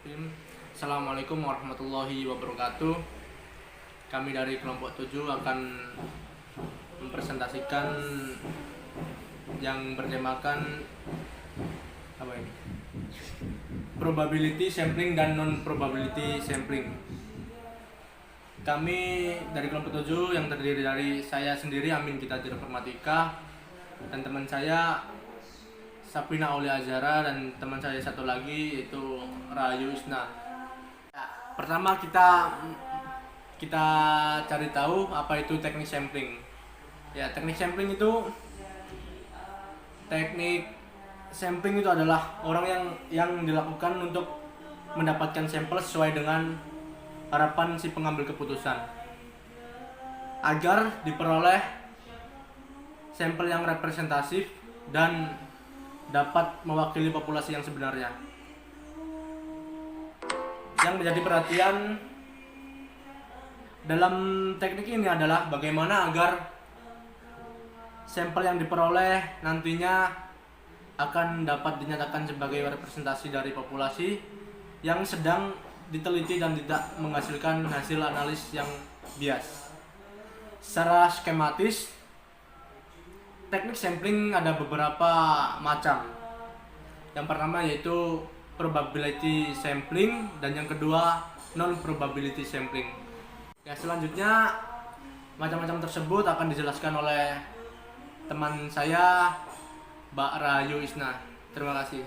Assalamualaikum warahmatullahi wabarakatuh. Kami dari kelompok 7 akan mempresentasikan yang bertemakan apa ini? Probability sampling dan non probability sampling. Kami dari kelompok 7 yang terdiri dari saya sendiri Amin Gitadir Informatika dan teman saya Sabrina Aulia Azhara dan teman saya satu lagi yaitu Rahayu Isna. Pertama kita cari tahu apa itu teknik sampling. Ya, teknik sampling itu adalah orang yang dilakukan untuk mendapatkan sampel sesuai dengan harapan si pengambil keputusan agar diperoleh sampel yang representatif dan dapat mewakili populasi yang sebenarnya. Yang menjadi perhatian dalam teknik ini adalah bagaimana agar sampel yang diperoleh nantinya akan dapat dinyatakan sebagai representasi dari populasi yang sedang diteliti dan tidak menghasilkan hasil analis yang bias. Secara skematis, teknik sampling ada beberapa macam. Yang pertama yaitu probability sampling dan yang kedua non probability sampling. Ya, selanjutnya macam-macam tersebut akan dijelaskan oleh teman saya Mbak Rahayu Isna. Terima kasih.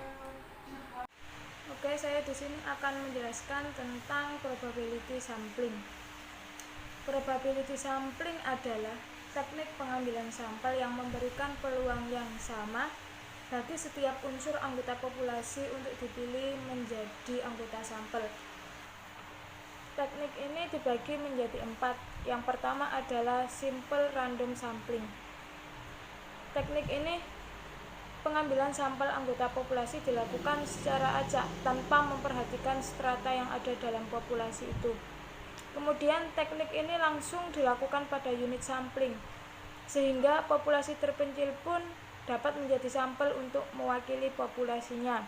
Oke, saya di sini akan menjelaskan tentang probability sampling. Probability sampling adalah teknik pengambilan sampel yang memberikan peluang yang sama bagi setiap unsur anggota populasi untuk dipilih menjadi anggota sampel. Teknik ini dibagi menjadi 4. Yang pertama adalah simple random sampling. Teknik ini pengambilan sampel anggota populasi dilakukan secara acak tanpa memperhatikan strata yang ada dalam populasi itu. Kemudian teknik ini langsung dilakukan pada unit sampling, sehingga populasi terpencil pun dapat menjadi sampel untuk mewakili populasinya.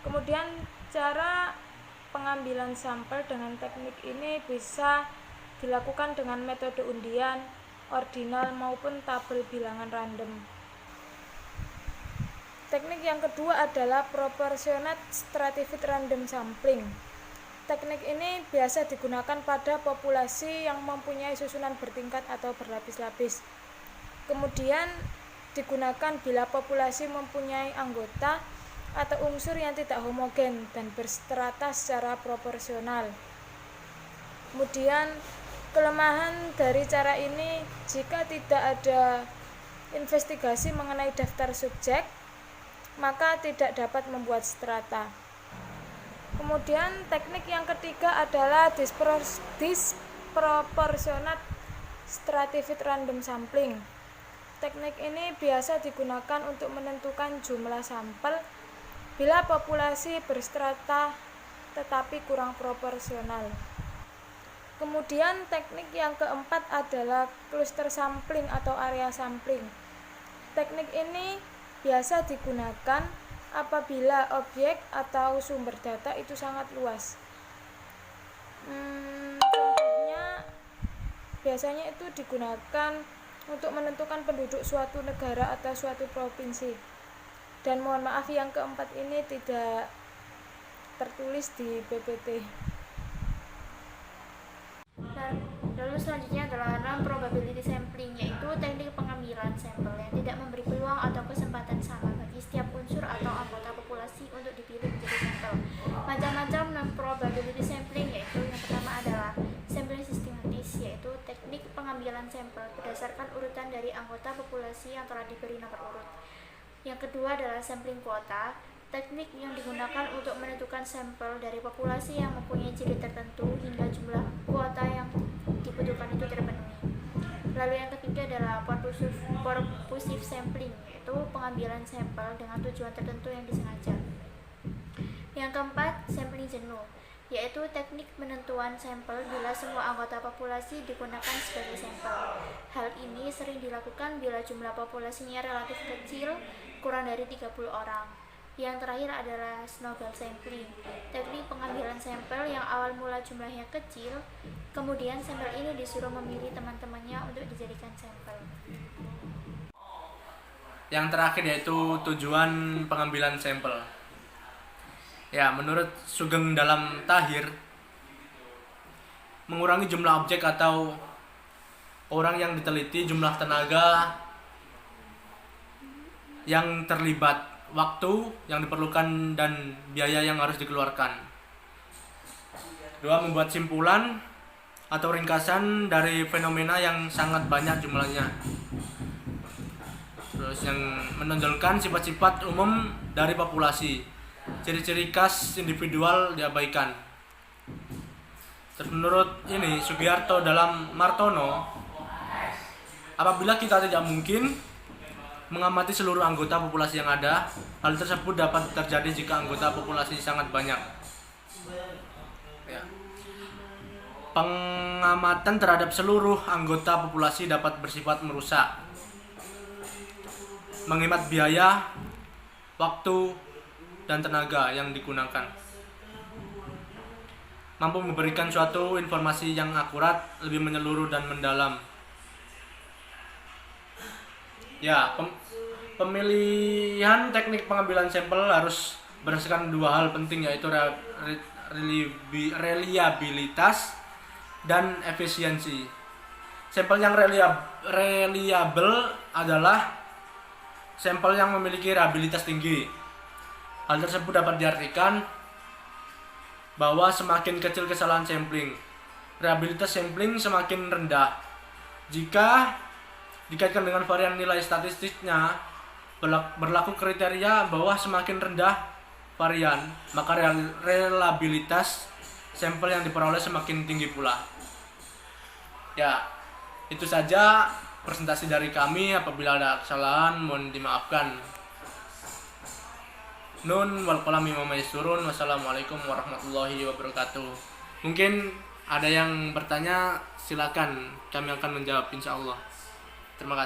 Kemudian cara pengambilan sampel dengan teknik ini bisa dilakukan dengan metode undian, ordinal maupun tabel bilangan random. Teknik yang kedua adalah proportionate stratified random sampling. Teknik ini biasa digunakan pada populasi yang mempunyai susunan bertingkat atau berlapis-lapis. Kemudian digunakan bila populasi mempunyai anggota atau unsur yang tidak homogen dan berstrata secara proporsional. Kemudian kelemahan dari cara ini jika tidak ada investigasi mengenai daftar subjek, maka tidak dapat membuat strata. Kemudian teknik yang ketiga adalah disproportionate stratified random sampling. Teknik ini biasa digunakan untuk menentukan jumlah sampel bila populasi berstrata tetapi kurang proporsional. Kemudian teknik yang keempat adalah cluster sampling atau area sampling. Teknik ini biasa digunakan apabila objek atau sumber data itu sangat luas. Contohnya biasanya itu digunakan untuk menentukan penduduk suatu negara atau suatu provinsi. Dan mohon maaf yang keempat ini tidak tertulis di PPT. Lalu selanjutnya adalah non-probability sampling, yaitu teknik pengambilan sampel yang tidak memberi peluang atau kesempatan sama bagi setiap unsur atau anggota populasi untuk dipilih menjadi sampel. Macam-macam non-probability sampling, yaitu yang pertama adalah sampling sistematis, yaitu teknik pengambilan sampel berdasarkan urutan dari anggota populasi yang telah diberi nomor urut. Yang kedua adalah sampling kuota, teknik yang digunakan untuk menentukan sampel dari populasi yang mempunyai ciri tertentu hingga jumlah kuota yang dibutuhkan itu terpenuhi. Lalu yang ketiga adalah purposive sampling, yaitu pengambilan sampel dengan tujuan tertentu yang disengaja. Yang keempat, sampling jenuh, yaitu teknik penentuan sampel bila semua anggota populasi digunakan sebagai sampel. Hal ini sering dilakukan bila jumlah populasinya relatif kecil, kurang dari 30 orang. Yang terakhir adalah snowball sampling, teknik pengambilan sampel yang awal mula jumlahnya kecil, kemudian sampel ini disuruh memilih teman-temannya untuk dijadikan sampel. Yang terakhir yaitu tujuan pengambilan sampel. Ya, menurut Sugeng dalam Tahir, mengurangi jumlah objek atau orang yang diteliti, jumlah tenaga yang terlibat, waktu yang diperlukan, dan biaya yang harus dikeluarkan. Dua, membuat simpulan atau ringkasan dari fenomena yang sangat banyak jumlahnya. Terus yang menonjolkan sifat-sifat umum dari populasi, ciri-ciri khas individual diabaikan. Terus menurut ini Sugiarto dalam Martono, apabila kita tidak mungkin mengamati seluruh anggota populasi yang ada, hal tersebut dapat terjadi jika anggota populasi sangat banyak. Ya. Pengamatan terhadap seluruh anggota populasi dapat bersifat merusak, menghemat biaya, waktu, dan tenaga yang digunakan, mampu memberikan suatu informasi yang akurat, lebih menyeluruh dan mendalam. Ya, pemilihan teknik pengambilan sampel harus berdasarkan dua hal penting, yaitu reliabilitas dan efisiensi. Sampel yang reliable adalah sampel yang memiliki reliabilitas tinggi. Hal tersebut dapat diartikan bahwa semakin kecil kesalahan sampling, reliabilitas sampling semakin rendah. Jika dikaitkan dengan varian nilai statistiknya, berlaku kriteria bahwa semakin rendah varian, maka reliabilitas sampel yang diperoleh semakin tinggi pula. Ya, itu saja presentasi dari kami. Apabila ada kesalahan mohon dimaafkan. Nun wal qalami wa maysurun. Wassalamualaikum warahmatullahi wabarakatuh. Mungkin ada yang bertanya, silakan, kami akan menjawab insyaallah. Terima kasih.